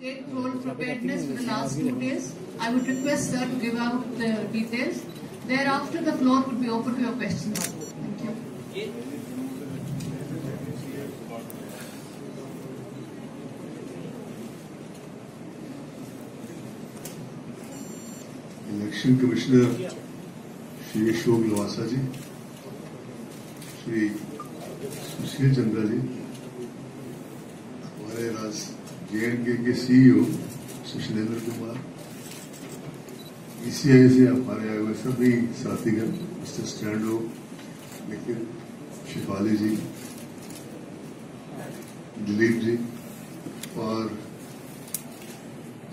State role preparedness for the last 2 days. I would request sir to give out the details. Thereafter, the floor will be open to your questions. Thank you. Election Commissioner Shri Ashok Lavasa ji, Shri Sushil Chandra ji, हमारे J&K के CEO सुशीलेंद्र Kumar, ECI से हमारे आए हुए सभी साथीगण, mister स्टैंडो, Nikhil, Shifali जी, दिलीप जी और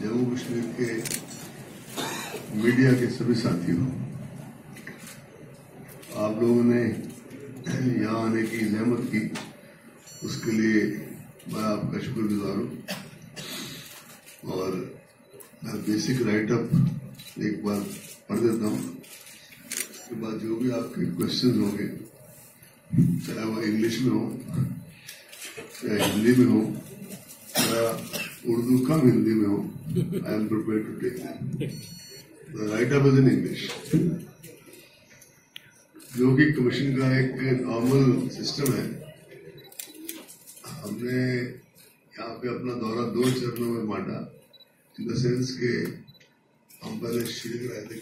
जम्मू कश्मीर के media के सभी साथियों, आप लोगों ने यहाँ आने की जहमत की, उसके लिए मैं आपका शुक्रगुजार हूँ। और मैं बेसिक राइट अप एक बार पढ़ देता हूँ, उसके बाद जो भी आपके क्वेश्चंस होंगे, चाहे वो इंग्लिश में हो या हिंदी में हो या उर्दू कम हिंदी में हो, I am prepared to take that. The write up is in English, जो कि कमीशन का एक नॉर्मल सिस्टम है। हमने यहाँ पे अपना दौरा 2 चरणों में बांटा, इन द सेंस के हम पहले श्रीनगर आए थे,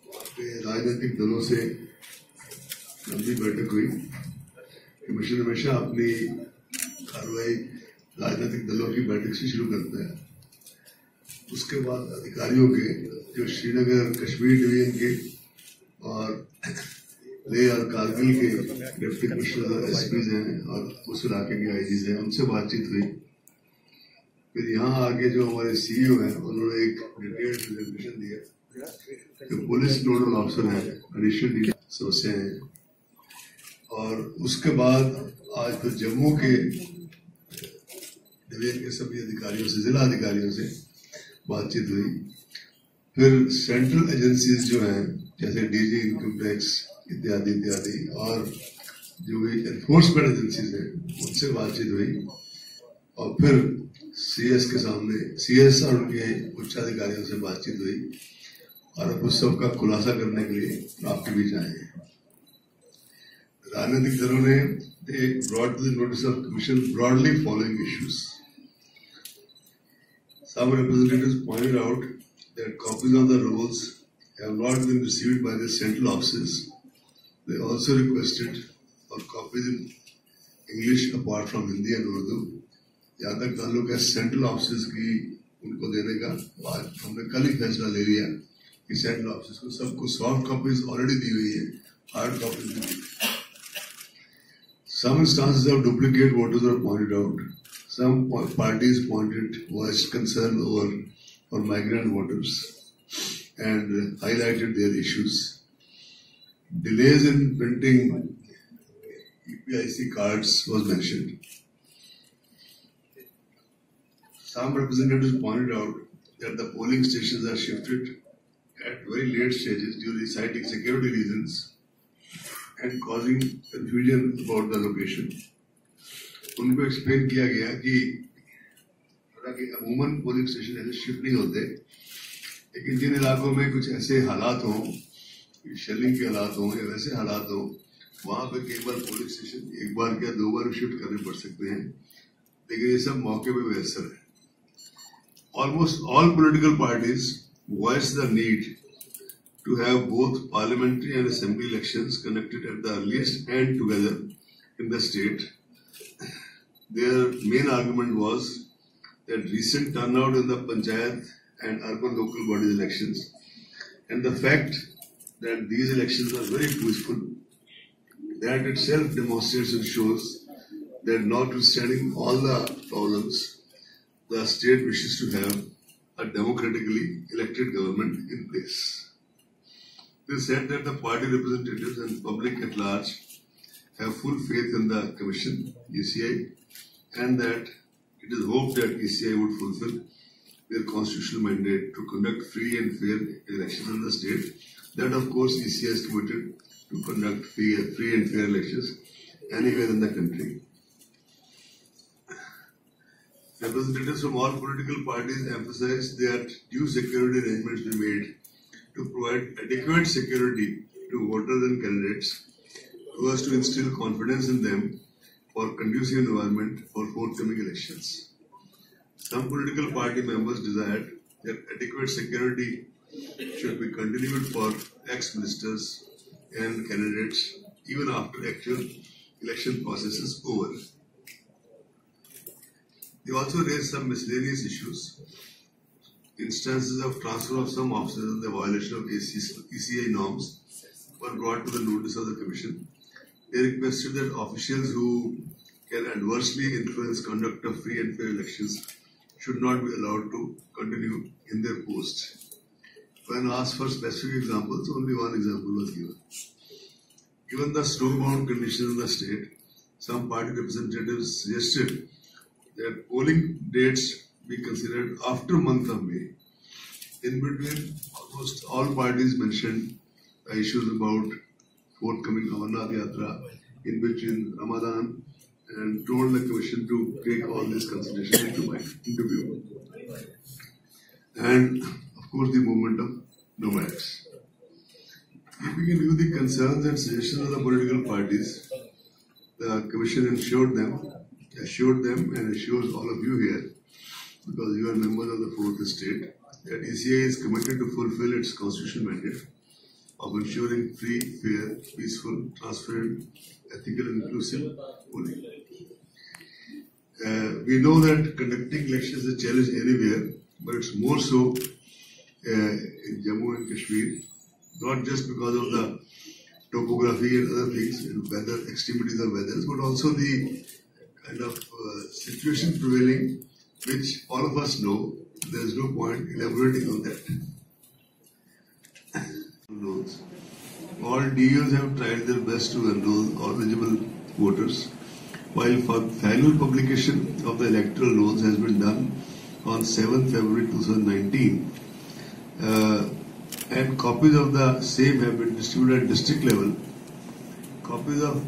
वहाँ पे राजनीतिक दलों से लंबी बैठक हुई। कमीशन हमेशा अपनी कार्रवाई राजनीतिक दलों की बैठक से शुरू करता है। उसके बाद अधिकारियों के, जो श्रीनगर कश्मीर डिवीजन के और लेह और कारगिल के डिप्टी कमिश्नर एसपीज हैं और उस इलाके के आईजीज हैं, उनसे बातचीत हुई। फिर यहाँ आके जो हमारे सीईओ हैं, उन्होंने एक डिटेल्ड प्रेजेंटेशन दिया कि पुलिस नोडल ऑफिसर हैं, एडिशनल समस्या हैं। और उसके बाद आज फिर जम्मू के डिवीजन के सभी अधिकारियों से, जिला अधिकारियों से बातचीत हुई। फिर सेंट्रल एजेंसीज जो हैं, जैसे डीजी इनकम टैक्स इत्यादि इत्यादि, और जो भी एनफोर्समेंट एजेंसीज हैं, उनसे बातचीत हुई। और फिर सीएस के सामने, सीएस और उनके उच्चाधिकारियों से बातचीत हुई। और अब उस सब का खुलासा करने के लिए आपके बीच आए हैं। राजनीतिक दलों ने brought the notice of commission broadly following issues. Some representatives pointed out that copies of the rules have not been received by the central offices. They also requested for copies in English apart from Hindi and Urdu. यहाँ तक ताल्लुक है central office की उनको देने का, आज हमने कल ही फैसला ले लिया कि सेंट्रल ऑफिस को सबको सॉफ्ट कॉपीज ऑलरेडी दी हुई है, हार्ड कॉपीज भी दी। Some instances of duplicate voters were pointed out. Some parties voiced concern for migrant voters and highlighted their issues. Delays in printing EPIC cards was mentioned. Some representatives pointed out that the polling stations are shifted at very late stages due to citing security reasons and causing confusion about the location. उनको explain किया गया कि अमूमन polling station ऐसे shift नहीं होते, लेकिन जिन इलाकों में कुछ ऐसे हालात हों, शेलिंग के हालात हों या वैसे हालात हों, वहां पे कई बार पोलिंग स्टेशन एक बार या 2 बार शिफ्ट करने पड़ सकते हैं। लेकिन ये सब मौके पे मैसर है। Almost all political parties voiced the need to have both parliamentary and assembly elections conducted at the earliest and together in the state. Their main argument was that recent turnout in the panchayat and urban local bodies elections and the fact that these elections are very peaceful, that itself demonstrates and shows that notwithstanding all the problems, the state wishes to have a democratically elected government in place. They said that the party representatives and public at large have full faith in the Commission, ECI, and that it is hoped that ECI would fulfill their constitutional mandate to conduct free and fair elections in the state. That, of course, ECI is committed to conduct free and fair elections anywhere in the country. Representatives from all political parties emphasized that due security arrangements be made to provide adequate security to voters and candidates, so as to instill confidence in them for conducive environment for forthcoming elections. Some political party members desired that adequate security should be continued for ex-ministers and candidates even after actual election process is over. They also raised some miscellaneous issues. Instances of transfer of some officers in the violation of ECI norms were brought to the notice of the Commission. They requested that officials who can adversely influence conduct of free and fair elections should not be allowed to continue in their post. When asked for specific examples, only one example was given. Given the snowbound conditions in the state, some party representatives suggested that polling dates be considered after month of May. In between, almost all parties mentioned the issues about forthcoming Amarnath Yatra, in between Ramadan, and told the Commission to take all this consideration into view. And of course, the movement of nomads. Keeping in view the concerns and suggestions of the political parties, the Commission assured them and assures all of you here, because you are members of the fourth estate, that ECI is committed to fulfill its constitutional mandate of ensuring free, fair, peaceful, transparent, ethical and inclusive polling. We know that conducting elections is a challenge anywhere, but it's more so in Jammu and Kashmir, not just because of the topography and other things, weather, extremities of weathers, but also the kind of situation prevailing, which all of us know. There is no point elaborating on that. All DUs have tried their best to enroll all eligible voters, while final publication of the electoral rolls has been done on 7th February 2019, and copies of the same have been distributed at district level. Copies of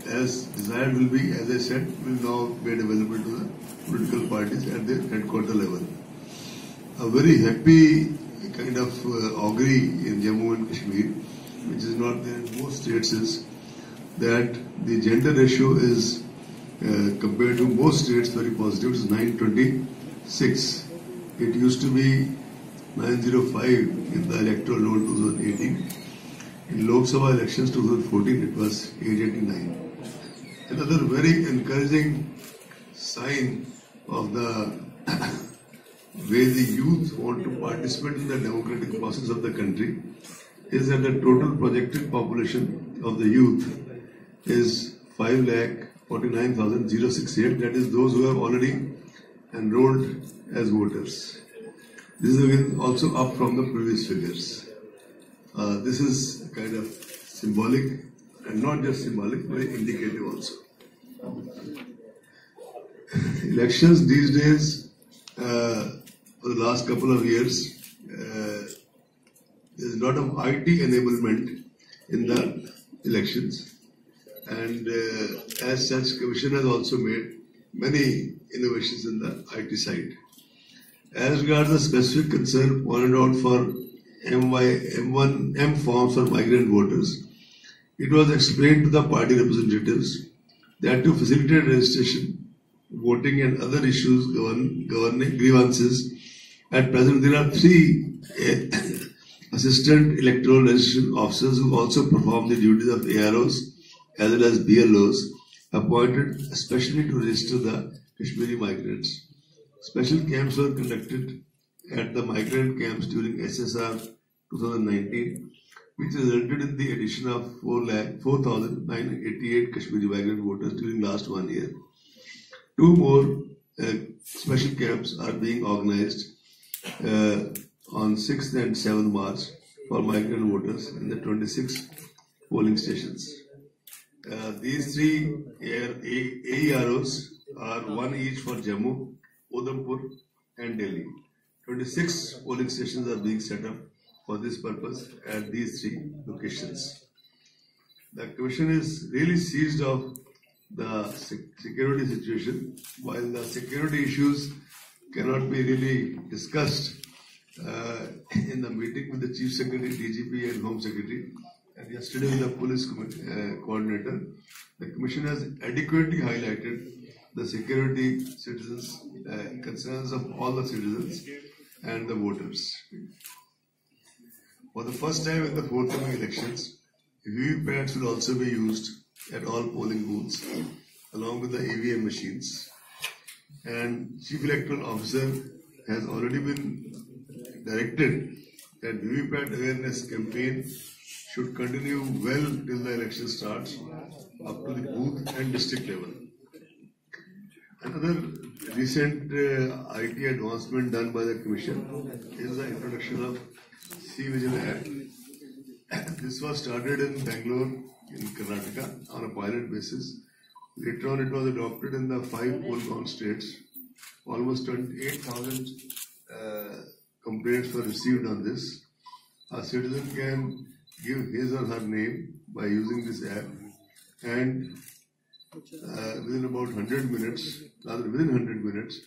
as desired will be, as I said, will now be made available to the political parties at the headquarter level. A very happy kind of augury in Jammu and Kashmir, which is not there in most states, is that the gender ratio is compared to most states very positive. It's 926. It used to be 905 in the electoral roll 2018. In Lok Sabha elections 2014, it was 889. Another very encouraging sign of the way the youth want to participate in the democratic process of the country is that the total projected population of the youth is 5,49,068. That is those who have already enrolled as voters. This is again also up from the previous figures. This is kind of symbolic, and not just symbolic, very indicative also. Elections these days, for the last couple of years, there is a lot of IT enablement in the elections, and as such, Commission has also made many innovations in the IT side. As regards the specific concern pointed out for M forms for migrant voters, it was explained to the party representatives that to facilitate registration, voting and other issues governing grievances, at present there are 3 assistant electoral registration officers who also perform the duties of AROs as well as BLOs, appointed especially to register the Kashmiri migrants. Special camps were conducted at the migrant camps during SSR 2019, which resulted in the addition of 4,988 Kashmiri migrant voters during last 1 year. 2 more special camps are being organized on 6th and 7th March for migrant voters in the 26 polling stations. These 3 AEROs are 1 each for Jammu, Udhampur and Delhi. 26 polling stations are being set up for this purpose at these 3 locations. The Commission is really seized of the security situation. While the security issues cannot be really discussed in the meeting with the Chief Secretary, DGP and Home Secretary, and yesterday with the Police Coordinator. The Commission has adequately highlighted the security citizens, concerns of all the citizens and the voters. For the first time in the forthcoming elections, VVPATs will also be used at all polling booths along with the EVM machines. And Chief Electoral Officer has already been directed that VVPAT awareness campaign should continue well till the election starts up to the booth and district level. Another recent IT advancement done by the Commission is the introduction of C-Vision app. This was started in Bangalore, in Karnataka, on a pilot basis. Later on, it was adopted in the 5 poll-bound states. Almost 28,000 complaints were received on this. A citizen can give his or her name by using this app, and within about 100 minutes, rather within 100 minutes,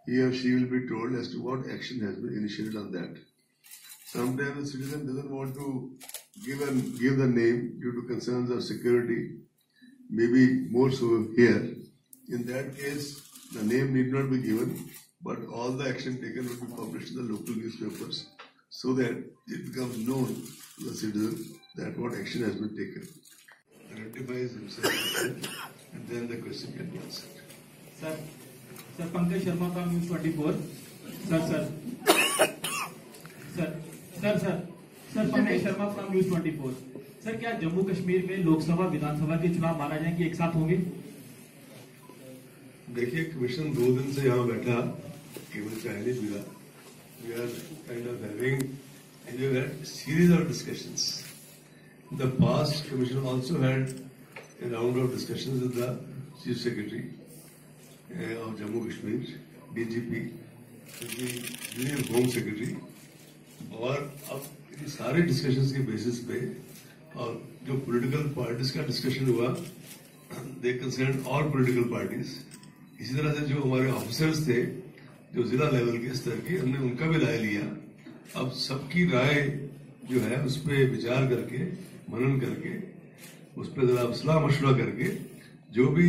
he or she will be told as to what action has been initiated on that. Sometimes the citizen doesn't want to give the name due to concerns of security, maybe more so here. In that case, the name need not be given, but all the action taken will be published in the local newspapers so that it becomes known to the citizen that what action has been taken. Identifies himself and then the question can be answered. Sir, Pankaj Sharma from News 24. Sir, Pankaj Sharma from News 24. Sir क्या जम्मू कश्मीर में लोकसभा विधानसभा के चुनाव माना जाएंगे एक साथ होंगे? देखिए, कमीशन 2 दिन से यहाँ बैठा, केवल चाय नहीं पीला. We are kind of having a series of discussions. In the past, Commission also had a round of discussions with the Chief Secretary of Jammu Kashmir, DGP, with the Union Home Secretary, और अब इन सारे discussions के basis पे और जो political parties का discussion हुआ, दे concern all political parties. इसी तरह से जो हमारे ऑफिसर्स थे जो जिला लेवल के स्तर के, हमने उनका भी राय लिया. अब सबकी राय जो है उस पर विचार करके, मनन करके, उस पर जरा सलाह मशवरा करके जो भी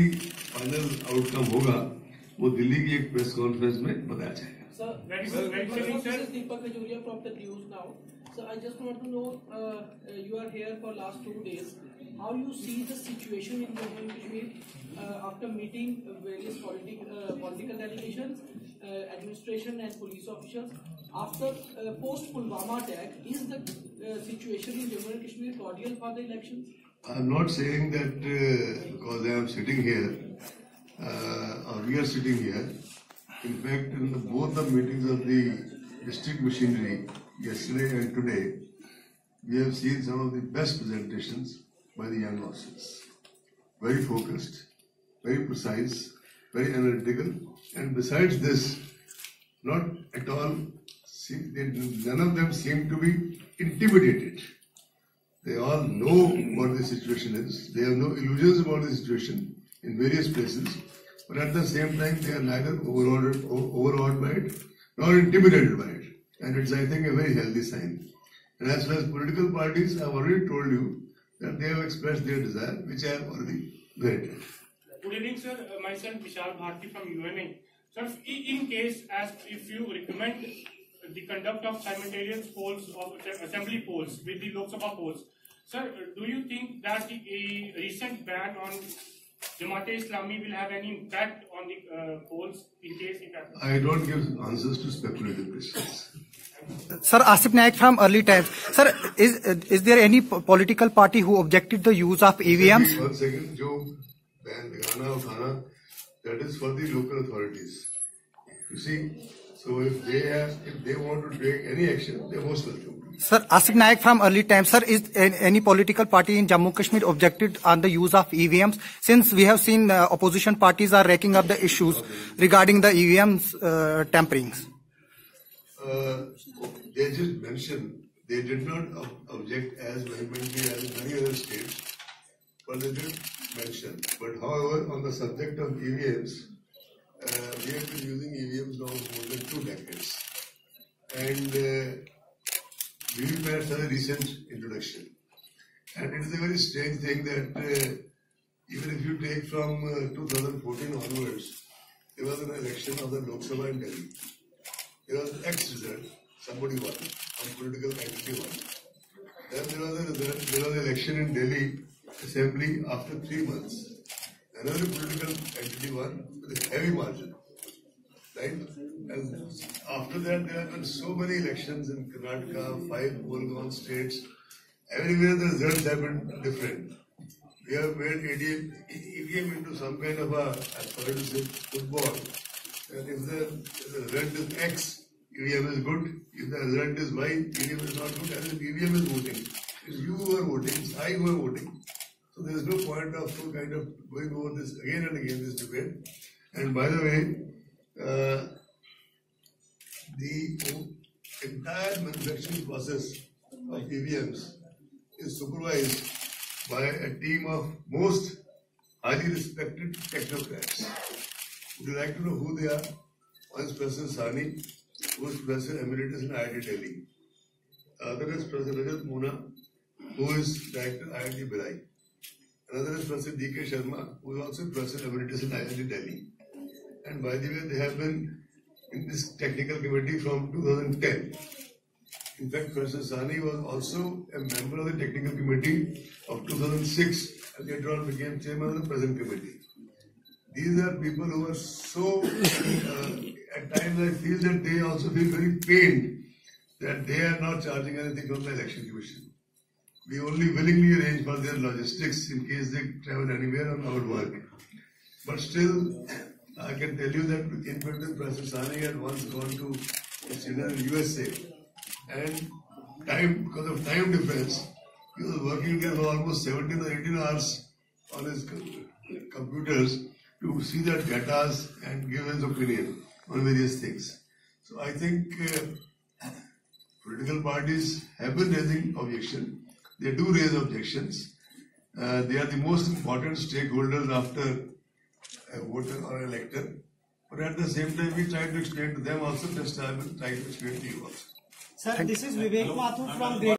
फाइनल आउटकम होगा वो दिल्ली की एक प्रेस कॉन्फ्रेंस में बताया जाएगा. So I just want to know, you are here for last 2 days. How you see the situation in Jammu and Kashmir after meeting various political delegations, administration and police officials after post Pulwama attack? Is the situation in Jammu and Kashmir cordial for the elections? I am not saying that because I am sitting here or we are sitting here. In fact, in both the meetings of the district machinery, yesterday and today, we have seen some of the best presentations by the young officers. Very focused, very precise, very analytical, and besides this, not at all, none of them seem to be intimidated. They all know what the situation is. They have no illusions about the situation in various places, but at the same time, they are neither overawed by it nor intimidated by it. And it's, I think, a very healthy sign. And as far as political parties, I've already told you that they have expressed their desire, which I have already granted. Good evening, sir. Myself, Vishal Bharti from UNA. Sir, in case, as if you recommend the conduct of simultaneous polls of assembly polls with the Lok Sabha polls, sir, do you think that the recent ban on Jamaat-e-Islami will have any impact on the polls in case it happens? I don't give answers to speculative questions. Sir, Asif Naik from Early Times. Sir, is there any political party who objected the use of EVMs? One second, jo ban lagana uthana, that is for the local authorities. You see, so if they want to take any action, they are most welcome. Sir, Asif Naik from Early Times. Sir, is any political party in Jammu Kashmir objected on the use of EVMs? Since we have seen opposition parties are racking up the issues regarding the EVMs tamperings. They just mentioned they did not object as vehemently as in many other states, but they did mention. But however, on the subject of EVMs, we have been using EVMs now for more than 2 decades. And VVPATs are a recent introduction. And it is a very strange thing that even if you take from 2014 onwards, there was an election of the Lok Sabha in Delhi. There was X result, somebody won, some political entity won. Then there was a result, there was an election in Delhi Assembly after 3 months. Another political entity won with a heavy margin. Right? And after that, there have been so many elections in Karnataka, 5 poll-gone states. Everywhere the results have been different. We have made EVM into some kind of a, as far as football. And if the result is X, EVM is good. If the result is Y, EVM is not good. And if EVM is voting, it's you who are voting, it's I who are voting. So there is no point of kind of going over this again and again, this debate. And by the way, the entire manufacturing process of EVMs is supervised by a team of most highly respected technocrats. Would you like to know who they are? One is Professor Sani, who is Professor Emeritus in IIT Delhi. Other is Professor Rajat Mona, who is Director IIT Bhilai. Another is Professor D.K. Sharma, who is also Professor Emeritus in IIT Delhi. And by the way, they have been in this technical committee from 2010. In fact, Professor Sani was also a member of the technical committee of 2006 and later on became chairman of the present committee. These are people who are so, at times I feel that they also feel very pained that they are not charging anything from the election commission. We only willingly arrange for their logistics in case they travel anywhere on our work. But still, I can tell you that in fact, Professor Sani had once gone to a dinner in USA. And because of time difference, he was working there for almost 17 or 18 hours on his computers to see that datas and give his opinion on various things. So I think political parties have been raising objection. They do raise objections. They are the most important stakeholders after a voter or elector. But at the same time, we try to explain to them also, just I will try to explain to you also. Sir, this is Vivek Mathur from